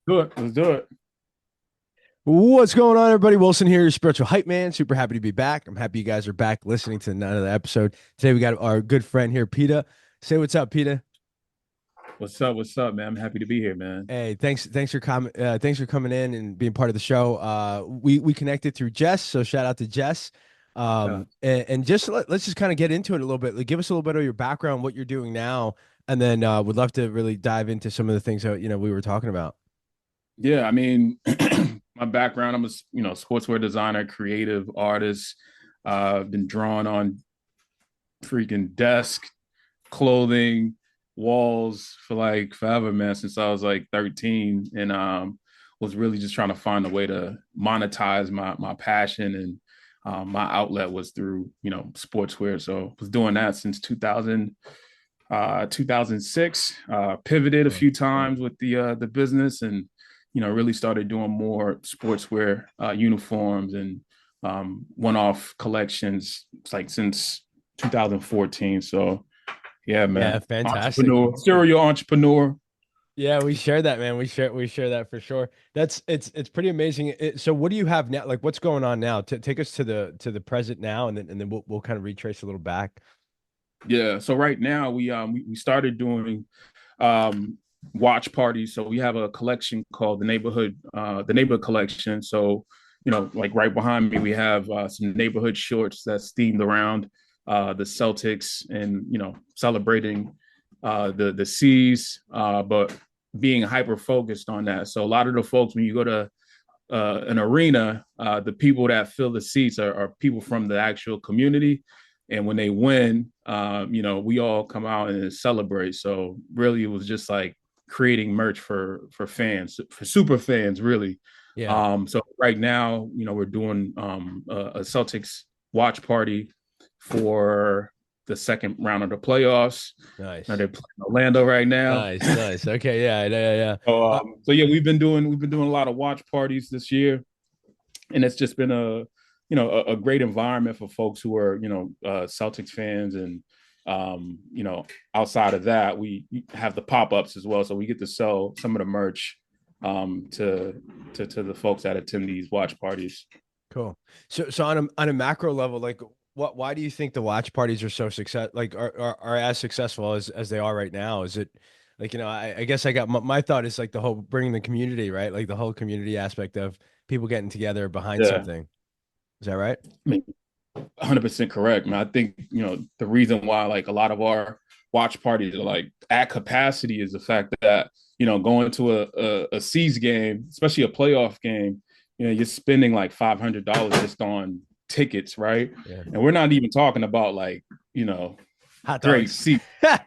Do it. Let's do it. What's going on, everybody? Wilson here, your spiritual hype man. Super happy to be back. I'm happy you guys are back listening to another episode. Today we got our good friend here, Peta. Say what's up, Peta. What's up? What's up, man? I'm happy to be here, man. Hey, thanks for coming in and being part of the show. We connected through Jess, so shout out to Jess. Yeah. And just let's just kind of get into it a little bit. Like, give us a little bit of your background, what you're doing now, and then would love to really dive into some of the things that we were talking about. Yeah, I mean, my background, I'm a sportswear designer, creative artist. I've been drawing on freaking desk, clothing, walls for like forever, man, since I was like 13. And was really just trying to find a way to monetize my passion, and my outlet was through, sportswear. So was doing that since 2006. Pivoted a Cool. few times with the business, and really started doing more sportswear uniforms and one-off collections. It's like since 2014. So yeah, Yeah, man, fantastic. entrepreneur, serial entrepreneur. Yeah, we share that, man. We share that for sure. It's pretty amazing. So what do you have now? Like what's going on now? Take us to the present now, and then we'll kind of retrace a little back. Yeah. So right now we started doing um watch parties. So we have a collection called the neighborhood collection. So like right behind me we have some neighborhood shorts that's themed around the Celtics, and celebrating the C's, but being hyper focused on that. So a lot of the folks, when you go to an arena, the people that fill the seats are people from the actual community. And when they win, we all come out and celebrate. So really, it was just like creating merch for fans, for super fans, really. Yeah. So right now, we're doing a Celtics watch party for the second round of the playoffs. Now Nice. they're playing Orlando right now. Nice. Nice. Okay. Yeah. Yeah. Yeah. So yeah, we've been doing a lot of watch parties this year, and it's just been a great environment for folks who are Celtics fans. And outside of that, we have the pop-ups as well, so we get to sell some of the merch to the folks that attend these watch parties. Cool. So on a macro level, like why do you think the watch parties are so are as successful as they are right now? Is it like, I guess I got my thought is like the whole bringing the community, right? Like the whole community aspect of people getting together behind Yeah, something. Is that right? I mean, 100% correct, man. I think the reason why like a lot of our watch parties are like at capacity is the fact that going to a C's game, especially a playoff game, you're spending like $500 just on tickets, right? Yeah. And we're not even talking about like you know Hot great dogs. seats, Yeah,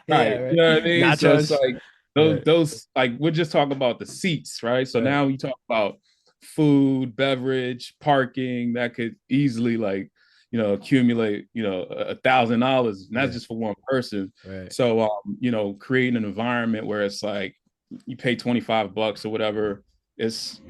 right? You right. know what I mean? So it's Nachos. like those Right. those like we're just talking about the seats, right? So Right. now we talk about food, beverage, parking that could easily like accumulate $1,000, and that's Yeah. just for one person. Right. So creating an environment where it's like you pay $25 or whatever. It's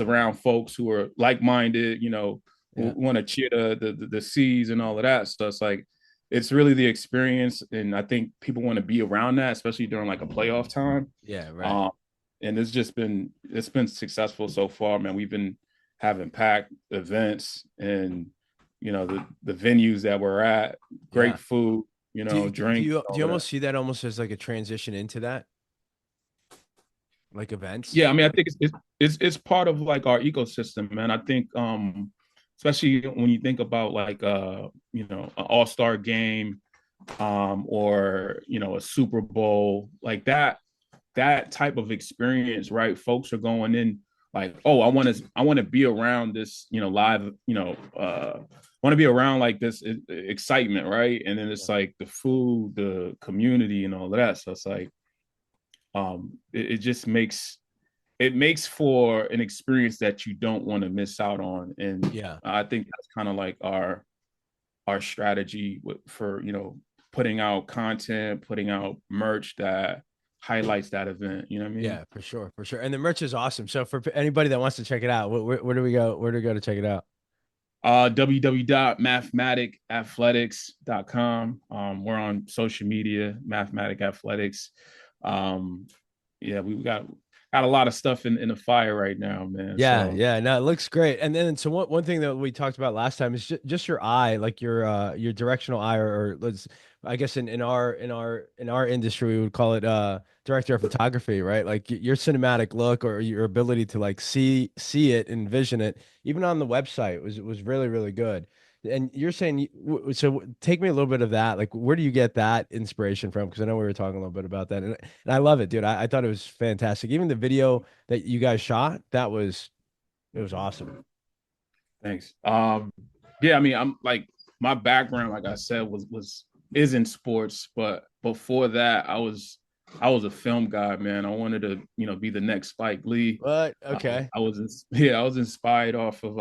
around folks who are like minded, who Yeah. want to cheer the C's and all of that. So it's like it's really the experience, and I think people want to be around that, especially during like a playoff time. Yeah, right. Um, and it's been successful so far, man. We've been having packed events, and the venues that we're at, Yeah. great food, Do drinks, you do all you of that. almost see that almost as like a transition into that, like events? Yeah, I mean, I think it's part of like our ecosystem, man. I think especially when you think about like an all-star game, or a Super Bowl, like that type of experience, right? Folks are going in like, oh, I want to be around this, live, want to be around like this excitement, right? And then it's like the food, the community, and all of that. So it's like, it just makes for an experience that you don't want to miss out on. And Yeah. I think that's kind of like our strategy for putting out content, putting out merch that highlights that event. You know what I mean? Yeah, for sure, for sure. And the merch is awesome. So for anybody that wants to check it out, where do we go? Where do we go to check it out? www.mathmaticathletics.com. We're on social media, Mathmatic Athletics. Um, yeah, we got got a lot of stuff in the fire right now, man. Yeah, So yeah, no, it looks great. And then so one thing that we talked about last time is just your eye, like your directional eye, or let's, I guess in our industry we would call it director of photography, right? Like your cinematic look or your ability to like see it, envision it, even on the website was really really good. And you're saying so take me a little bit of that. Like where do you get that inspiration from? Because I know we were talking a little bit about that, and I love it, dude. I thought it was fantastic. Even the video that you guys shot, that was it was awesome. thanks. Yeah, I mean, I'm like my background, like I said, was is in sports, but before that, I was a film guy, man. I wanted to, be the next Spike Lee. But okay. I was inspired off of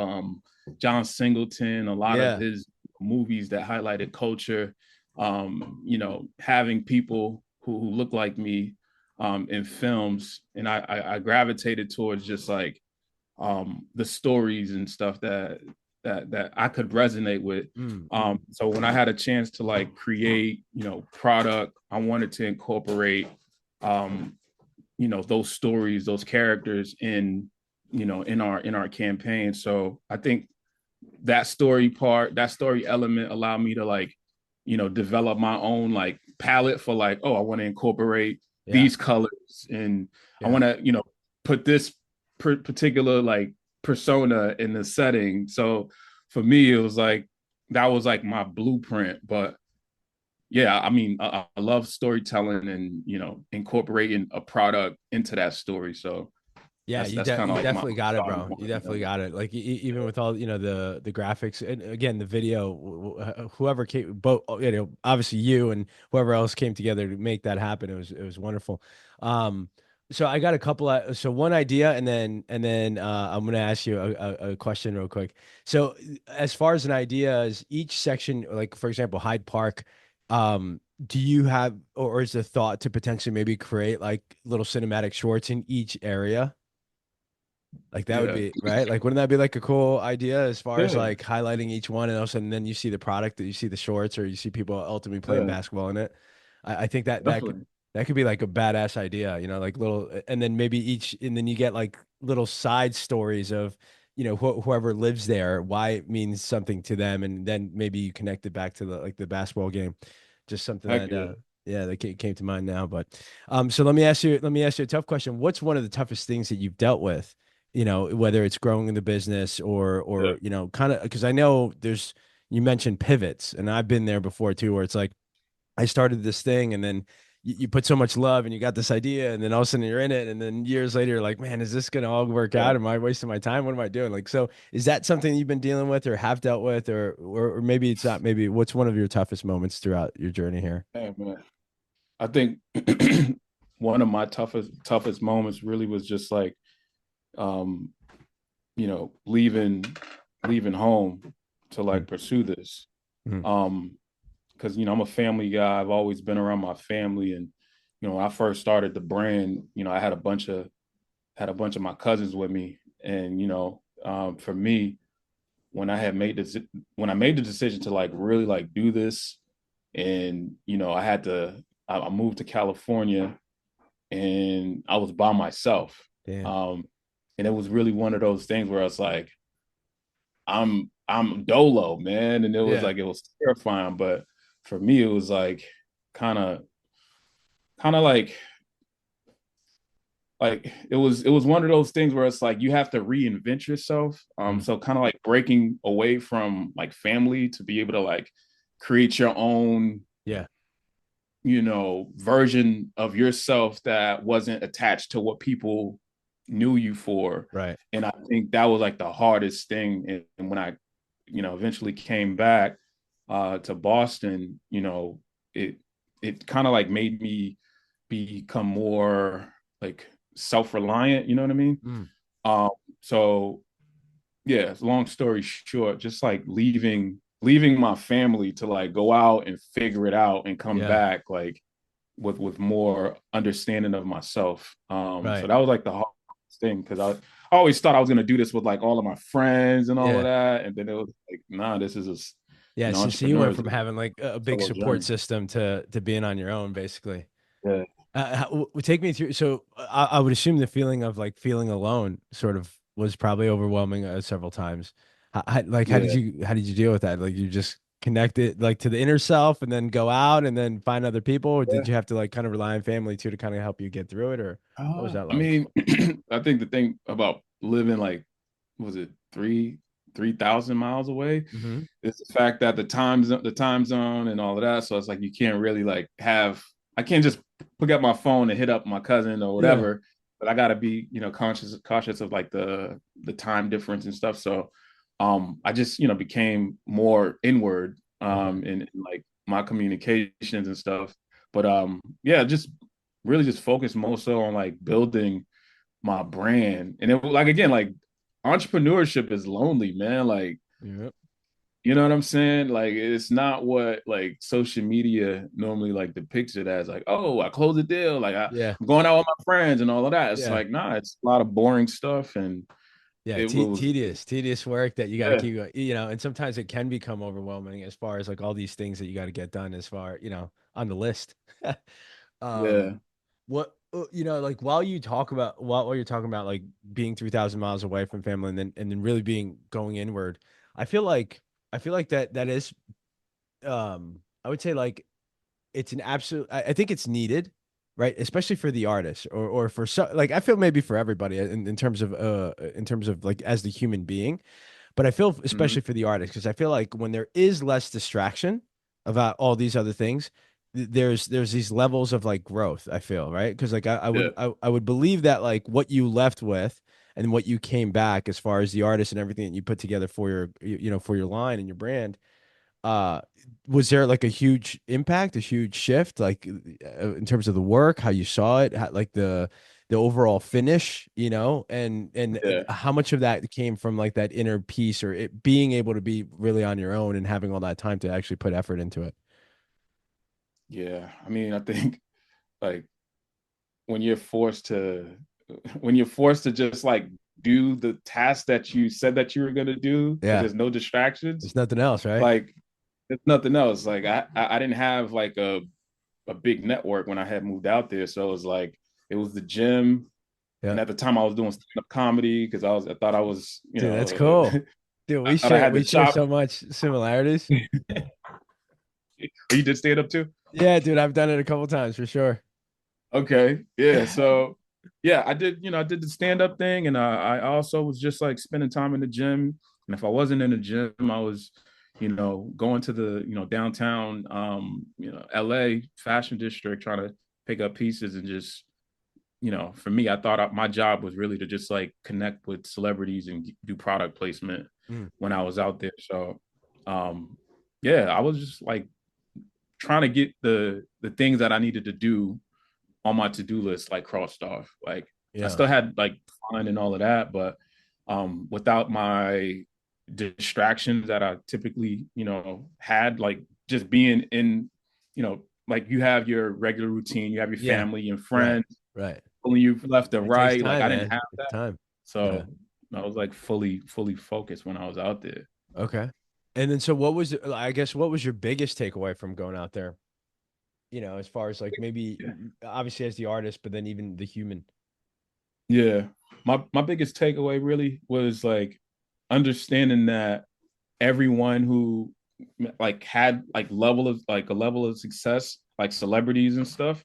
John Singleton, a lot of Yeah. his movies that highlighted culture. Having people who look like me in films, and I gravitated towards just like the stories and stuff that I could resonate with. So when I had a chance to like create, product, I wanted to incorporate those stories, those characters in our campaign. So I think that story element allowed me to like, develop my own like palette for like, oh, I want to incorporate Yeah. these colors and I Yeah. want to, put this particular like persona in the setting. So for me, it was like that was like my blueprint. But yeah, I mean, I love storytelling and incorporating a product into that story. So Yeah, that's kind of you like my definitely got it, starting bro. point. You definitely got it. Like even with all, the graphics and again the video, whoever came, both, obviously you and whoever else came together to make that happen. It was wonderful. Um, so I got a couple of so one idea, and then I'm gonna ask you a question real quick. So as far as an idea is each section, like for example, Hyde Park, do you have or is the thought to potentially maybe create like little cinematic shorts in each area? Like that would Yeah, be right. Like, wouldn't that be like a cool idea as far as yeah, like highlighting each one and all of a sudden then you see the product that you see the shorts or you see people ultimately playing yeah, basketball in it. I think definitely. that could be like a badass idea, like little, and then maybe and then you get like little side stories of, whoever lives there, why it means something to them. And then maybe you connect it back to the basketball game. Just something Heck that, yeah. yeah, that came to mind now. But, so let me ask you a tough question. What's one of the toughest things that you've dealt with? Whether it's growing in the business Yeah. or kind of because I know you mentioned pivots, and I've been there before too, where it's like I started this thing and then you put so much love and you got this idea, and then all of a sudden you're in it, and then years later you're like, man, is this gonna all work Yeah. out? Am I wasting my time? What am I doing? Like, so is that something you've been dealing with or have dealt with, or maybe it's not? Maybe what's one of your toughest moments throughout your journey here? Hey, man. I think one of my toughest moments really was just like um, leaving home to Mm, like pursue this. mm, Um, because I'm a family guy. I've always been around my family, and when I first started the brand, I had a bunch of my cousins with me, and for me, when I had made this, when I made the decision to like really like do this, and I moved to California, and I was by myself, damn. um, and it was really one of those things where I was like, I'm dolo, man, and Yeah. it was terrifying, but for me, it was like kind of kind of like it was one of those things where it's like you have to reinvent yourself. Mm, So kind of like breaking away from like family to be able to like create your own, yeah. version of yourself that wasn't attached to what people knew you for. Right. And I think that was like the hardest thing. And when I, eventually came back to Boston, it kind of like made me become more like self-reliant, you know what I mean? Mm, Um, so yeah, long story short, just like leaving my family to like go out and figure it out and come yeah. back like with more understanding of myself. So Right. that was like the hardest thing because I always thought I was gonna do this with like all of my friends and all of Yeah. that, and then it was like, nah, this is Yeah. So you went entrepreneurs from having like a big solo support journey. system to being on your own, basically. Yeah, Take me through. So I would assume the feeling of like feeling alone sort of was probably overwhelming several times. Like Yeah. how did you deal with that? Like you just connect it like to the inner self and then go out and then find other people, or did you have to like kind of rely on family too to kind of help you get through it, or what was that I like? mean, I think the thing about living like, was it 3,000 miles away, Hmm. is the fact that the time zone and all of that. So it's like you can't really like have. I can't just pick up my phone and hit up my cousin or Yeah. whatever. But I gotta be, cautious of like the time difference and stuff. So, I just became more inward Okay. in like my communications and stuff. But yeah, just really just focus more so on like building my brand. And it like again, like entrepreneurship is lonely, man. Like, Yeah. you know what I'm saying? Like it's not what like social media normally like depicts it as like, oh, I closed a deal, like Yeah. I'm going out with my friends and all of that. It's Yeah. like, nah, it's a lot of boring stuff and Yeah, it was tedious work that you got to yeah, keep, and sometimes it can become overwhelming as far as like all these things that you got to get done as far, on the list. yeah, Um, what, like while you're talking about like being 3,000 miles away from family and then really being going inward, I feel like, that is, I would say like it's an absolute, I think it's needed, right? Especially for the artist or for so like I feel maybe for everybody in terms of like as the human being, but I feel mhm, especially for the artist because I feel like when there is less distraction about all these other things, there's these levels of like growth, I feel, right? Because like yeah, I would believe that like what you left with and what you came back as far as the artist and everything that you put together for your for your line and your brand, uh was there like a huge impact, a huge shift, like in terms of the work, how you saw it, like the overall finish, and yeah, how much of that came from like that inner peace or it being able to be really on your own and having all that time to actually put effort into it? yeah. I mean, I think like when you're forced to when you're forced to just like do the task that you said that you were gonna do because Yeah, there's no distractions, there's nothing else, right? like there's nothing else. Like I didn't have like a big network when I had moved out there. So it was like it was the gym. Yeah, And at the time I was doing stand-up comedy because I thought I was, dude, that's cool. Dude, I thought I had we the share chop. so much similarities. You did stand up too? Yeah, dude, I've done it a couple times for sure. Okay. Yeah. So yeah, I did the stand-up thing and I also was just like spending time in the gym. And if I wasn't in the gym, I was, going to the, downtown LA fashion district trying to pick up pieces and just for me, I thought my job was really to just like connect with celebrities and do product placement Mm, when I was out there. So, yeah, I was just like trying to get the things that I needed to do on my to do list like crossed off. Like I yeah, still had like fun and all of that, but without my distractions that I typically had, like just being in, like you have your regular routine, you have your yeah, family and right, friends right. pulling you left or It takes right. Like time, I didn't man. have It's that. time. Yeah. So I was like fully focused when I was out there. Okay. And then so what was I guess what was your biggest takeaway from going out there? As far as like maybe Yeah. obviously as the artist, but then even the human. Yeah. My biggest takeaway really was like understanding that everyone who like had like a level of success, like celebrities and stuff,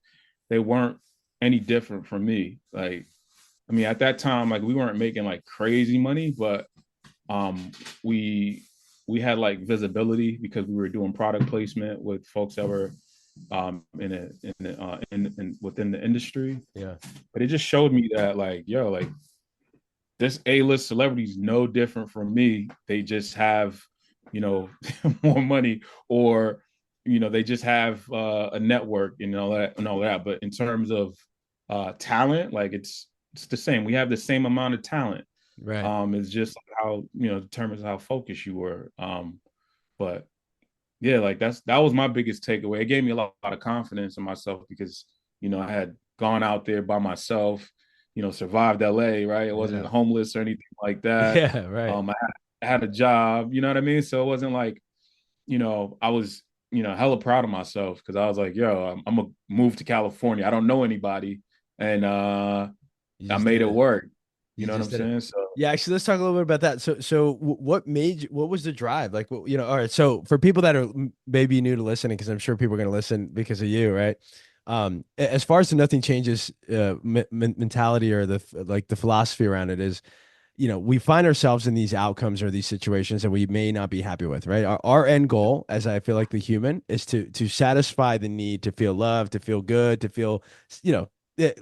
they weren't any different from me. Like, I mean, at that time, like we weren't making like crazy money, but um we we had like visibility because we were doing product placement with folks that were in within the industry. Yeah. But it just showed me that like, yo, like this A-list celebrity is no different from me. They just have, you know, more money, or they just have a network and all that. But in terms of talent, like it's the same. We have the same amount of talent. Right. It's just how determines how focused you were. But yeah, like that was my biggest takeaway. It gave me a lot of confidence in myself because I had gone out there by myself, survived LA, right? I wasn't Yeah. homeless or anything like that. Yeah, right. I had a job, you know what I mean? So it wasn't like, I was hella proud of myself because I was like, yo, I'm gonna move to California. I don't know anybody, and You I just made did it it. work. You You know what just I'm did it. saying? So Yeah, actually, let's talk a little bit about that. So what made you, what was the drive? Like, all right. So for people that are maybe new to listening, because I'm sure people are going to listen because of you, right? As far as the nothing changes mentality or the philosophy around it is, we find ourselves in these outcomes or these situations that we may not be happy with, right? Our end goal, as I feel like the human, is to satisfy the need to feel loved, to feel good, to feel,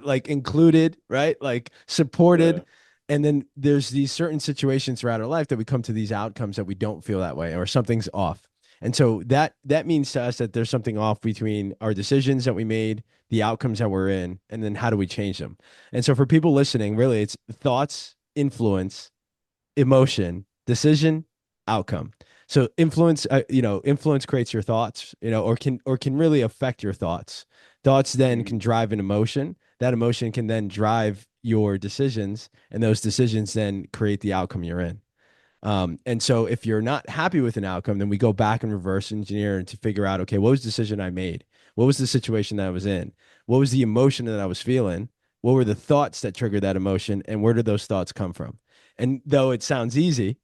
like included, right? Like supported. yeah, And then there's these certain situations throughout our life that we come to these outcomes that we don't feel that way or something's off. And so that means to us that there's something off between our decisions that we made, the outcomes that we're in, and then how do we change them? And so for people listening, really it's thoughts, influence, emotion, decision, outcome. So influence, influence creates your thoughts, or can really affect your thoughts. Thoughts then mm, can drive an emotion. That emotion can then drive your decisions, and those decisions then create the outcome you're in. And so if you're not happy with an outcome, then we go back and reverse engineer to figure out, okay, what was the decision I made? What was the situation that I was in? What was the emotion that I was feeling? What were the thoughts that triggered that emotion? And where did those thoughts come from? And though it sounds easy,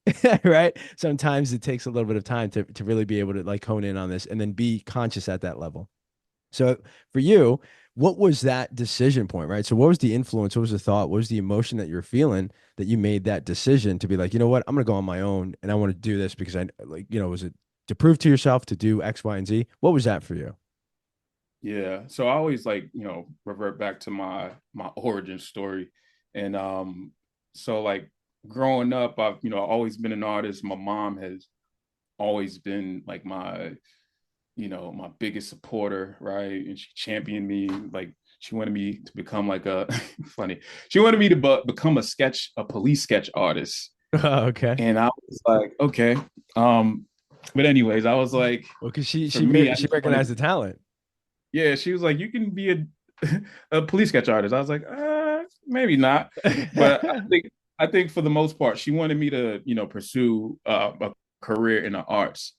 right? Sometimes it takes a little bit of time to really be able to like hone in on this and then be conscious at that level. So for you, what was that decision point, right? So what was the influence? What was the thought? What was the emotion that you're feeling that you made that decision to be like, you know what, I'm gonna go on my own and I want to do this because I like, was it to prove to yourself to do X, Y, and Z? What was that for you? yeah. So I always like revert back to my origin story, and so like growing up, I've always been an artist. My mom has always been like my biggest supporter, right? And she championed me. Like she wanted me to become like a funny. She wanted me to become a police sketch artist. Okay. And I was like, okay. Um, but anyways, I was like, Well, because she for she me, I she just recognized wanted, the talent. yeah, she was like, you can be a police sketch artist. I was like, maybe not. But I think for the most part, she wanted me to, pursue a career in the arts.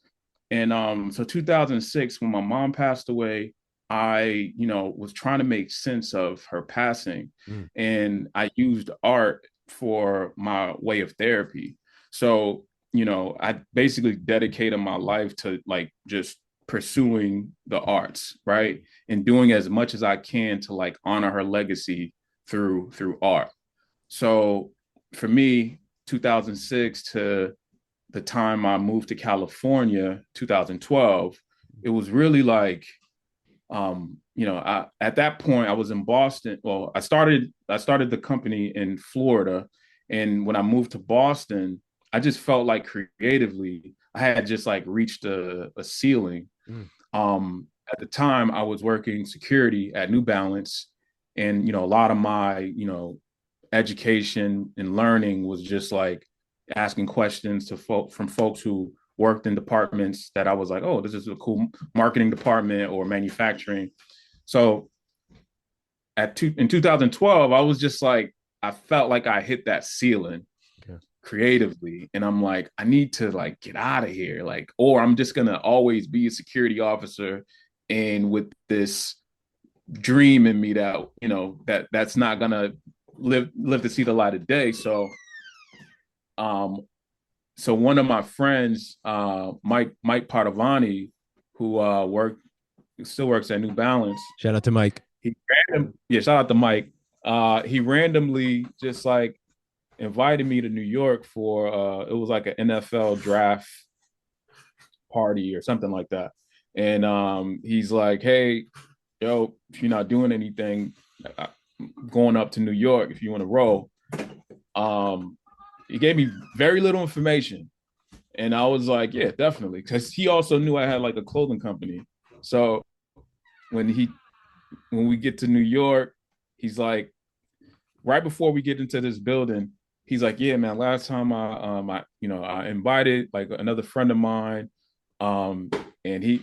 And so 2006, when my mom passed away, I, was trying to make sense of her passing. Mm, And I used art for my way of therapy. So, I basically dedicated my life to like just pursuing the arts, right? And doing as much as I can to like honor her legacy through art. So for me, 2006 to the time I moved to California, 2012, it was really like, at that point I was in Boston. Well, I started the company in Florida, and when I moved to Boston, I just felt like creatively I had just like reached a ceiling. mm. At the time, I was working security at New Balance, and a lot of my education and learning was just like asking questions to from folks who worked in departments that I was like, oh, this is a cool marketing department or manufacturing. So in 2012, I was just like, I felt like I hit that ceiling Okay. creatively, and I'm like, I need to like get out of here, like, or I'm just gonna always be a security officer, and with this dream in me that that's not gonna live to see the light of day. Um, so one of my friends, Mike Padavani, who still works at New Balance, Shout out to Mike. yeah, shout out to Mike. He randomly just like invited me to New York for it was like an NFL draft party or something like that. And he's like, hey, yo, if you're not doing anything, going up to New York if you want to roll. Um, he gave me very little information. And I was like, yeah, definitely. Because he also knew I had like a clothing company. So when he when we get to New York, he's like, right before we get into this building, he's like, yeah, man, last time I invited like another friend of mine, um, and he,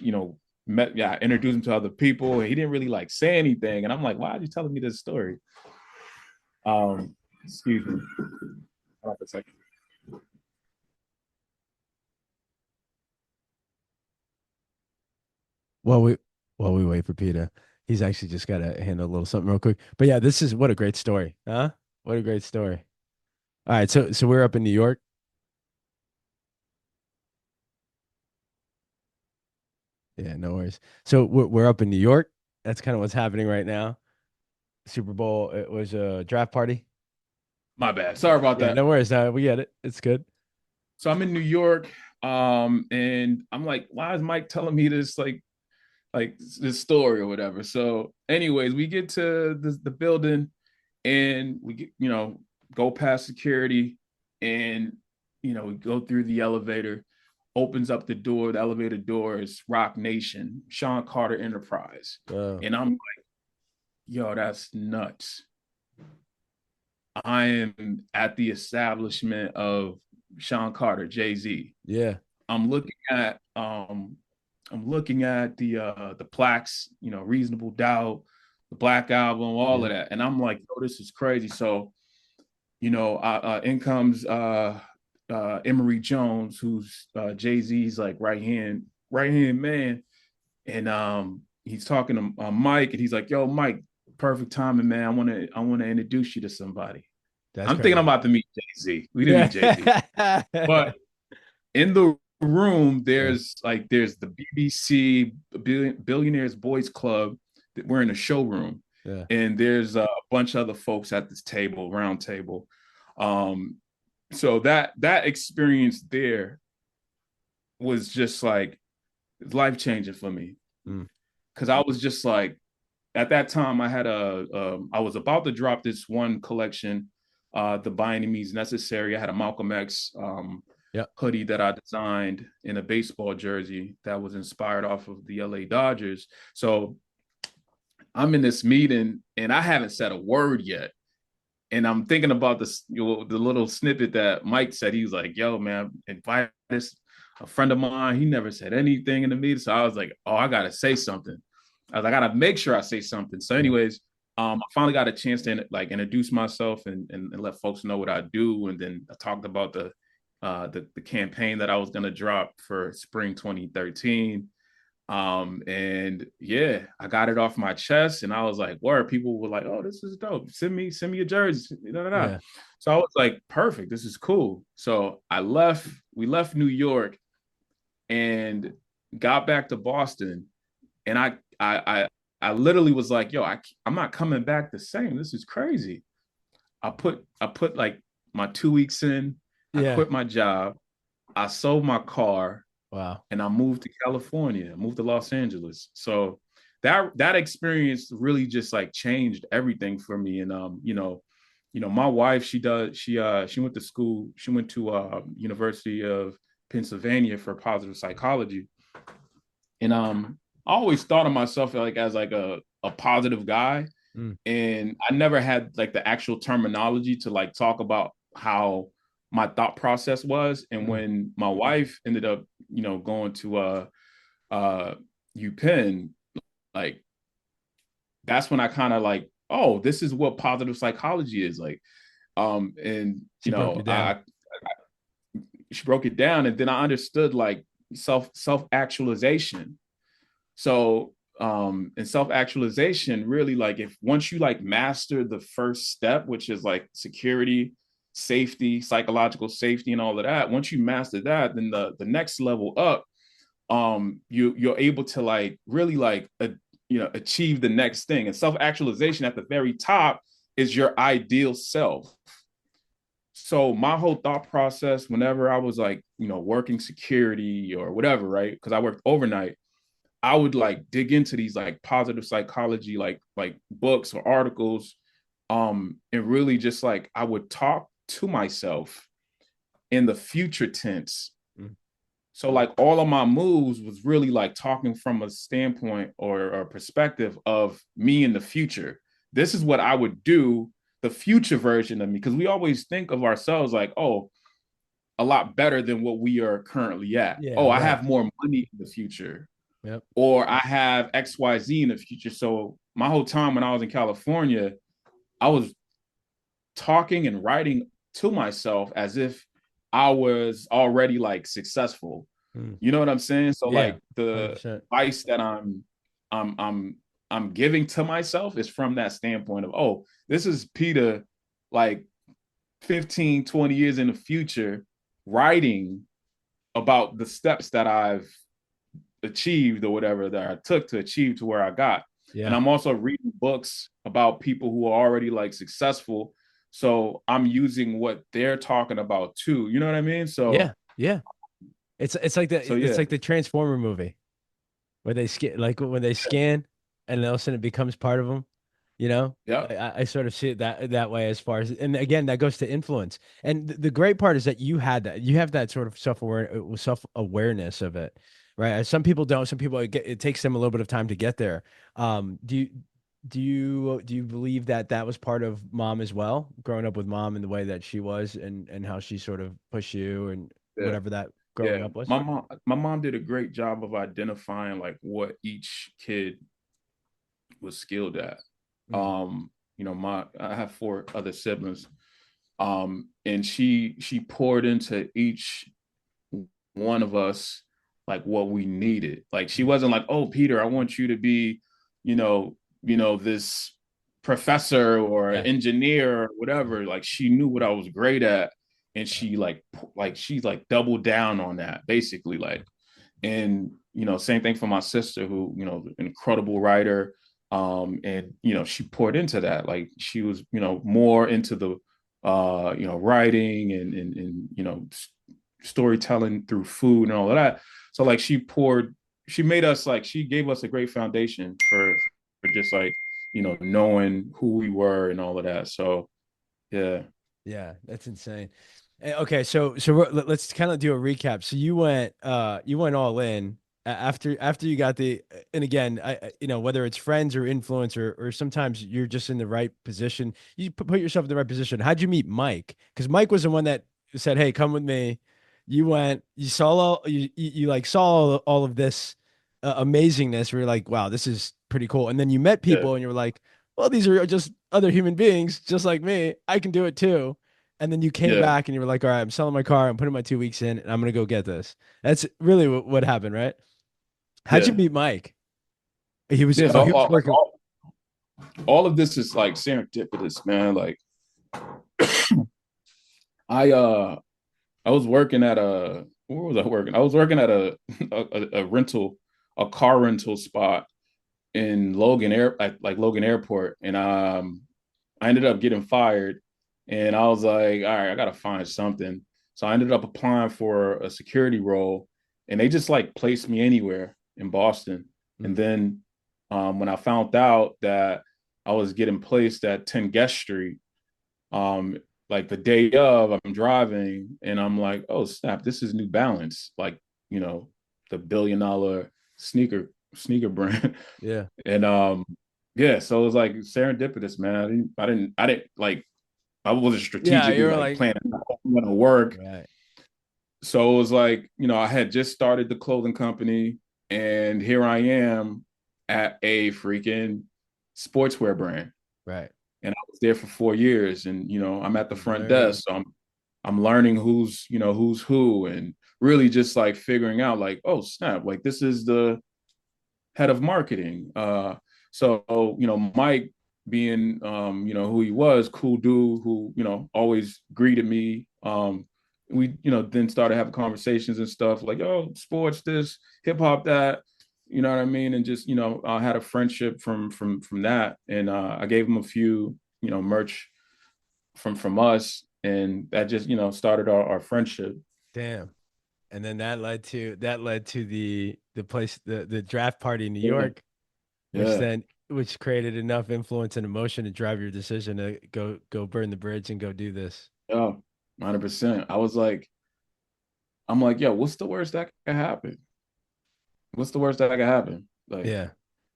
met, yeah, I introduced him to other people. He didn't really like say anything. And I'm like, why are you telling me this story? Excuse me. Hold on for a second. While we while we wait for Peta, he's actually just got to handle a little something real quick. But yeah, this is what a great story, huh? What a great story. All right, so we're up in New York. Yeah, no worries. So we're up in New York. That's kind of what's happening right now. Super Bowl. It was a draft party. My bad. Sorry about Yeah, that. no worries. We get it. It's good. So I'm in New York, and I'm like, why is Mike telling me this like this story or whatever? So, anyways, we get to the building, and we get, go past security, and we go through the elevator, opens up the door. The elevator door is Rock Nation, Sean Carter Enterprise, Oh, and I'm like, yo, that's nuts. I am at the establishment of Sean Carter, Jay-Z. yeah, I'm looking at the plaques, Reasonable Doubt, the Black Album, all yeah. of that, and I'm like, oh, this is crazy. So, in comes Emory Jones, who's Jay-Z's like right hand man, and he's talking to Mike, and he's like, yo, Mike, perfect timing, man. I want to introduce you to somebody. That's I'm thinking I'm crazy. about to meet Jay-Z. We didn't meet Jay-Z, Yeah. but in the room, Yeah, there's the BBC Billionaires Boys Club. That we're in a showroom, yeah, and there's a bunch of other folks at this table, round table. Um, so that experience there was just like life changing for me, mm, because I was just like, at that time I was about to drop this one collection, the By Any Means Necessary. I had a Malcolm X yeah, hoodie that I designed in a baseball jersey that was inspired off of the LA Dodgers. So I'm in this meeting and I haven't said a word yet. And I'm thinking about this, the little snippet that Mike said. He was like, yo, man, invite this a friend of mine. He never said anything in the meeting. So I was like, oh, I gotta say something. I gotta make sure I say something. So, yeah. anyways, I finally got a chance to like introduce myself and let folks know what I do. And then I talked about the campaign that I was gonna drop for spring 2013. And yeah, I got it off my chest, and I was like, word, people were like, oh, this is dope. Send me a jersey. Da, da, da. Yeah. So I was like, perfect, this is cool. So we left New York and got back to Boston. And I literally was like, yo, I'm not coming back the same. This is crazy. I put like my 2 weeks in, I Yeah. quit my job, I sold my car, Wow. and I moved to California, I moved to Los Angeles. So that experience really just like changed everything for me. And my wife, she went to school, she went to University of Pennsylvania for positive psychology. And I always thought of myself like as like a positive guy. Mm, And I never had like the actual terminology to like talk about how my thought process was. And mm. when my wife ended up, going to uh UPenn, like that's when I kind of like, oh, this is what positive psychology is like. And She broke it down. she broke it down, and then I understood like self actualization. So and self actualization really, like, if once you like master the first step, which is like security, safety, psychological safety, and all of that, once you master that, then the next level up, you're able to like really like achieve the next thing. And self actualization at the very top is your ideal self. So my whole thought process whenever I was like working security or whatever, right, because I worked overnight, I would like dig into these like positive psychology like books or articles, and really just like I would talk to myself in the future tense. Mm. So like all of my moves was really like talking from a standpoint or a perspective of me in the future. This is what I would do, the future version of me, because we always think of ourselves like, oh, a lot better than what we are currently at. Yeah, Oh, I right. have more money in the future, Yep. or I have XYZ in the future. So my whole time when I was in California, I was talking and writing to myself as if I was already like successful. Mm. You know what I'm saying? So Yeah, like the 100%. advice that I'm I'm I'm giving to myself is from that standpoint of, oh, this is Peter like 15, 20 years in the future writing about the steps that I've achieved or whatever that I took to achieve to where I got. And Yeah. I'm also reading books about people who are already like successful. So I'm using what they're talking about too. You know what I mean? Yeah. Yeah. It's like So it's yeah. like the Transformer movie where they scan, like when they scan and then all of a sudden it becomes part of them. You know, Yeah. I sort of see it that way as far as, and again, that goes to influence. And the great part is that you have that sort of self awareness of it, right? Some people don't. Some people it takes them a little bit of time to get there. Do you believe that that was part of mom as well, growing up with mom and the way that she was, and how she sort of pushed you and Yeah. whatever that growing Yeah. up was? My mom did a great job of identifying like what each kid was skilled at. Mm, My I have four other siblings. And she poured into each one of us like what we needed. Like she mm, wasn't like, "Oh, Peter, I want you to be, this professor or yeah, engineer or whatever." Like she knew what I was great at, and she like doubled down on that basically. Like, and same thing for my sister, who incredible writer. And she poured into that. Like she was more into the writing and storytelling through food and all of that. So like she made us like she gave us a great foundation for just like knowing who we were and all of that. So yeah. yeah. That's insane. Okay, so let's kind of do a recap. So you went all in after you got the, and again, whether it's friends or influence, or sometimes you're just in the right position. You put yourself in the right position. How'd you meet Mike? Because Mike was the one that said, "Hey, come with me." You went, you saw you like saw all of this amazingness. Where you're like, "Wow, this is pretty cool." And then you met Yeah. people, and you were like, "Well, these are just other human beings, just like me. I can do it too." And then you came Yeah. back and you were like, all right, I'm selling my car. I'm putting my 2 weeks in and I'm going to go get this. That's really what happened, right? How'd you Yeah. mean Mike? He was, Yeah. oh, So he was working. all of this is like serendipitous, man. Like I I was working at a where was I working? I was working at a car rental spot in Logan Airport, and I ended up getting fired, and I was like, all right, I gotta find something. So I ended up applying for a security role, and they just like placed me anywhere in Boston. And Mm, then when I found out that I was getting placed at 10 Guest Street, um, like the day of, I'm driving and I'm like, oh snap, this is New Balance, like the billion-dollar sneaker brand. yeah. And yeah, so it was like serendipitous, man. I didn't like I wasn't Yeah. strategically You were like like, planning how I'm gonna work. right, So it was like, I had just started the clothing company, and here I am at a freaking sportswear brand. right. And I was there for 4 years, and I'm at the front Learning. desk, so I'm learning who's who, and really just like figuring out like, oh snap, like this is the head of marketing. So Mike, being who he was, cool dude who always greeted me. We then started having conversations and stuff like, oh, sports this, hip hop that, you know what I mean, and just I had a friendship from that, and I gave him a few merch from us, and that just started our friendship. Damn. And then that led to the place, the draft party in New Yeah, York, yeah, which created enough influence and emotion to drive your decision to go burn the bridge and go do this. yeah, 100%. I'm like, yo, what's the worst that could happen? What's the worst that could happen? Like, Yeah.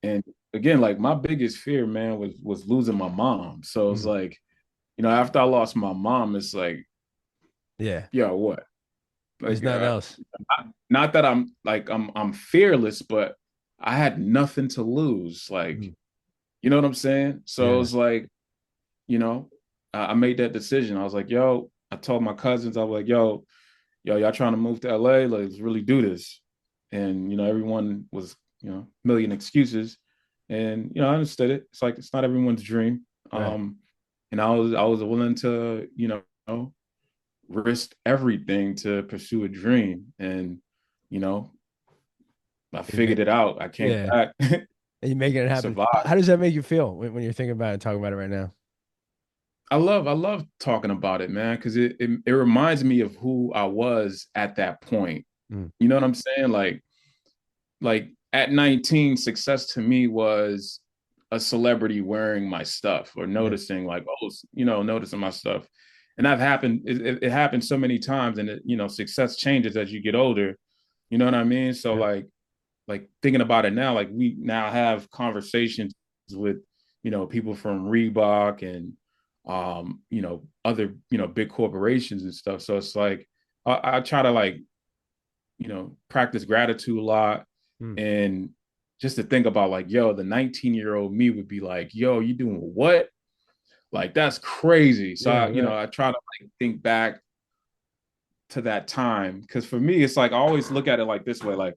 and again, like my biggest fear, man, was losing my mom. So it's Mm, like, after I lost my mom, it's like, yeah. yo, what? There's Like, nothing else. not that I'm fearless, but I had nothing to lose. Like, Mm, you know what I'm saying? So yeah. it's like, you know, I made that decision. I was like, yo, I told my cousins, I was like, yo, yo, y'all trying to move to LA? Let's really do this. And, everyone was, million excuses. And, I understood it. It's like, it's not everyone's dream. Right. And I was willing to, risk everything to pursue a dream. And, you know, I You make, figured it out. I came yeah. back, And you're making it happen. survived. How does that make you feel when you're thinking about it and talking about it right now? I love talking about it, man, because it reminds me of who I was at that point. Mm. You know what I'm saying? Like at 19, success to me was a celebrity wearing my stuff or Yeah. noticing like, oh, noticing my stuff. And that happened. It happened so many times, and success changes as you get older. You know what I mean? So Yeah. like thinking about it now, like we now have conversations with, people from Reebok and other, big corporations and stuff. So it's like I try to like, practice gratitude a lot Mm. and just to think about like, yo, the 19-year-old me would be like, yo, you doing what? Like that's crazy. So Yeah. Right. I try to like think back to that time because for me, it's like I always look at it like this way, like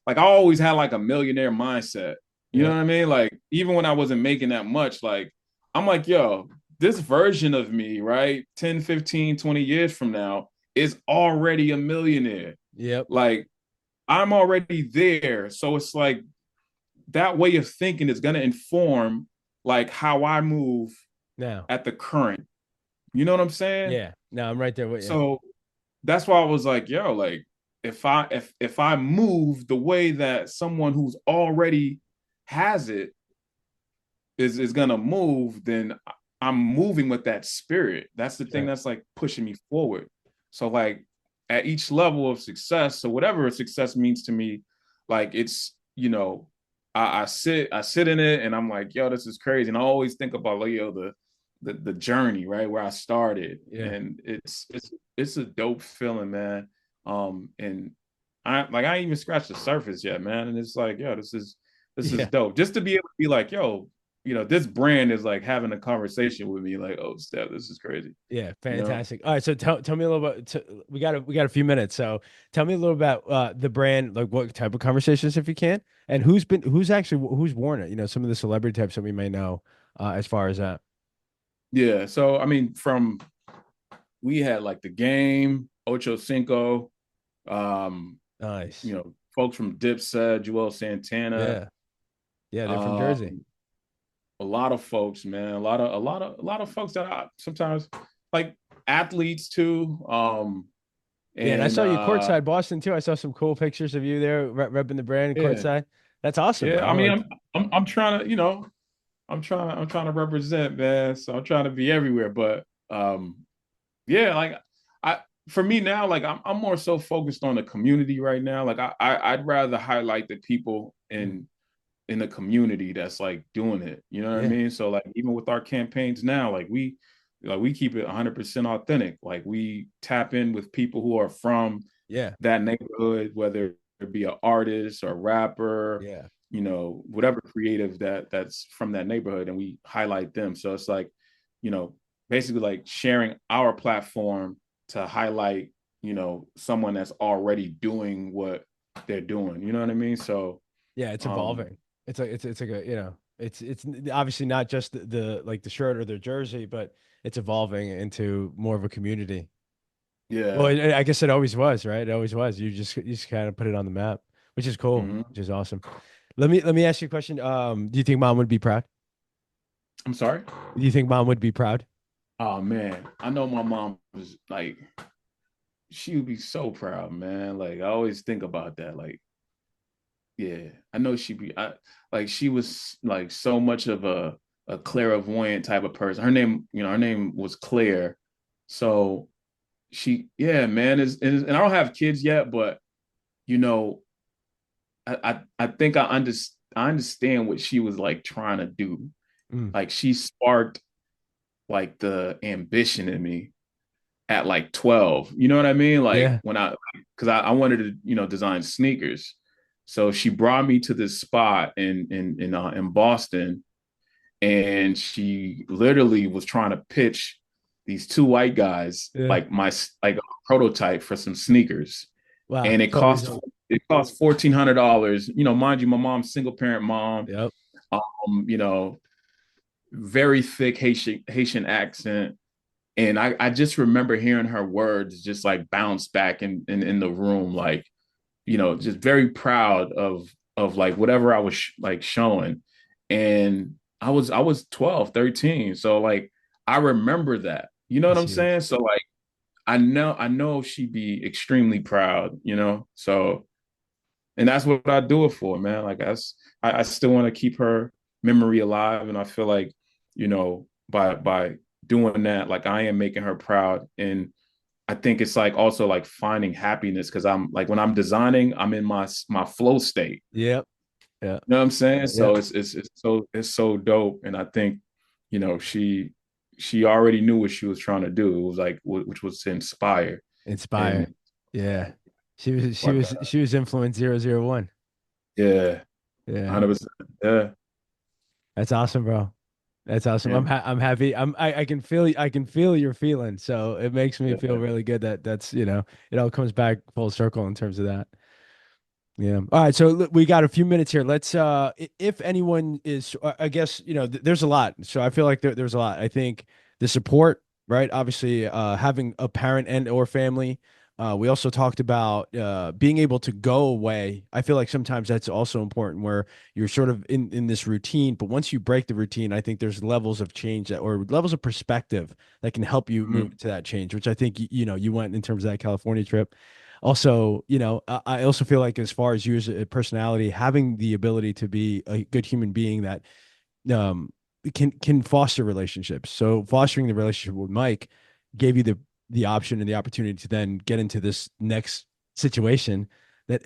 I always had like a millionaire mindset. You know Yeah. what I mean? Like even when I wasn't making that much, like I'm like, yo, this version of me, right? 10, 15, 20 years from now is already a millionaire. Yep. Like I'm already there. So it's like that way of thinking is going to inform like how I move Now. at the current. You know what I'm saying? Yeah. No, I'm right there with you. So that's why I was like, yo, like if I move the way that someone who's already has it is gonna move, then I'm moving with that spirit. That's the thing Right. that's like pushing me forward. So like at each level of success, so whatever success means to me, like it's I sit in it and I'm like, yo, this is crazy. And I always think about like, yo, the journey, right? Where I started. Yeah. And it's a dope feeling, man. And I ain't even scratched the surface yet, man. And it's like, yo, this is Yeah. dope. Just to be able to be like, yo, this brand is like having a conversation with me, like, oh, Steph, this is crazy. Yeah, You know? fantastic. All right, so tell me a little bit. We got a few minutes, so tell me a little about the brand, like what type of conversations, if you can, and who's worn it. You know, some of the celebrity types that we may know, as far as that. Yeah. So I mean, we had like the game, Ocho Cinco, um, Nice. folks from Dipset, Joel Santana, Yeah, yeah, they're from Jersey. um, a lot of folks, man, a lot of folks that I sometimes like athletes too. Yeah, and I And saw you courtside Boston too. I saw some cool pictures of you there repping the brand yeah, courtside. That's awesome, yeah. I bro. mean, Like, I'm trying to, I'm trying to represent, man. So I'm trying to be everywhere. But yeah, like I for me now, like I'm more so focused on the community right now. Like I'd rather highlight the people mm, in the community that's like doing it. You know what I yeah, mean? So like even with our campaigns now, like we keep it 100% authentic. Like we tap in with people who are from yeah, that neighborhood, whether it be an artist or rapper, yeah, whatever creative that's from that neighborhood, and we highlight them. So it's like, you know, basically like sharing our platform to highlight, someone that's already doing what they're doing. You know what I mean? So yeah. It's um evolving. It's like a it's obviously not just the like the shirt or the jersey, but it's evolving into more of a community. Well, yeah. I guess it always was, right? It always was. You just kind of put it on the map, which is cool, Hmm. which is awesome. Let me ask you a question. Do you think mom would be proud? I'm sorry. Do you think mom would be proud? Oh man, I know my mom was like, she would be so proud, man. Like I always think about that. Like, yeah, I know she'd be. Like she was like so much of a clairvoyant type of person. Her name was Claire. So yeah, man, and I don't have kids yet, but you know, I think I understand what she was like trying to do. Mm, Like she sparked like the ambition in me at like 12. You know what I mean? Like yeah, because I wanted to, design sneakers. So she brought me to this spot in Boston, and she literally was trying to pitch these two white guys yeah, like my like a prototype for some sneakers, Wow. and So result. it cost $1,400. You know, mind you, my mom's single parent mom. Yep. You know, very thick Haitian accent. And I just remember hearing her words just like bounce back in the room, like, you know, just very proud of like whatever I was like showing. And I was 12, 13. So like I remember that. You know what That's I'm huge. saying? So like I know she'd be extremely proud, you know. So and that's what I do it for, man. Like I still want to keep her memory alive, and I feel like, you know, by doing that, like I am making her proud, and I think it's like also like finding happiness because I'm like when I'm designing, I'm in my flow state. Yep. Yeah. You know what I'm saying? Yeah. So it's so dope, and I think, you know, she already knew what she was trying to do. It was like which was to inspire, Inspire. and Yeah. what She was influence 001. yeah, Yeah. 100%. Yeah, That's awesome, bro. That's awesome. yeah. I'm happy. I can feel your feeling. So it makes me feel Yeah. really good that that's, you know, it all comes back full circle in terms of that. Yeah. All right. So we got a few minutes here. Let's if anyone is I guess, you know, there's a lot. So I feel like there's a lot. I think the support, right? Obviously, having a parent and or family. We also talked about being able to go away. I feel like sometimes that's also important where you're sort of in this routine, but once you break the routine, I think there's levels of change that or levels of perspective that can help you move Mhm. to that change, which I think you know you went in terms of that California trip. Also, you know, I also feel like as far as you as a personality, having the ability to be a good human being that um can foster relationships. So fostering the relationship with Mike gave you the option and the opportunity to then get into this next situation that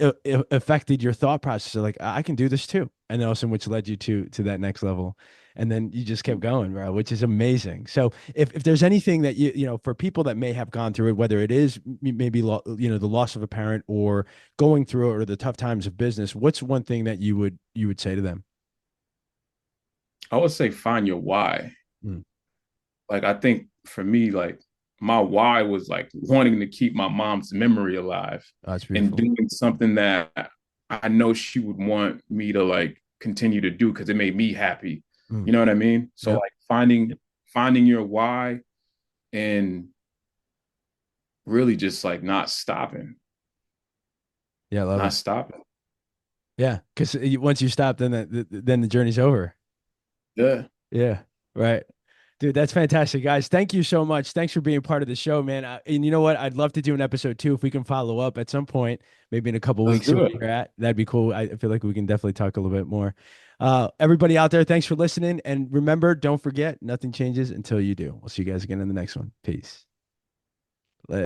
affected your thought process. So like I can do this too, and then also which led you to that next level, and then you just kept going, bro, which is amazing. So if there's anything that you know for people that may have gone through it, whether it is maybe you know the loss of a parent or going through it or the tough times of business, what's one thing that you would say to them? I would say find your why. Mm. Like I think for me, like my why was like wanting to keep my mom's memory alive Oh, that's and beautiful. doing something that I know she would want me to like continue to do because it made me happy. Mm. You know what I mean? So Yep. like finding your why and really just like Yeah, I love not it. stopping. Yeah, because once you stop, then then the journey's over. Yeah, Yeah, right. Dude, that's fantastic, guys. Thank you so much. Thanks for being part of the show, man. And you know what? I'd love to do an episode two if we can follow up at some point, maybe in a couple let's weeks, see do where it. you're at. That'd be cool. I feel like we can definitely talk a little bit more. Everybody out there, thanks for listening. And remember, don't forget, nothing changes until you do. We'll see you guys again in the next one. Peace.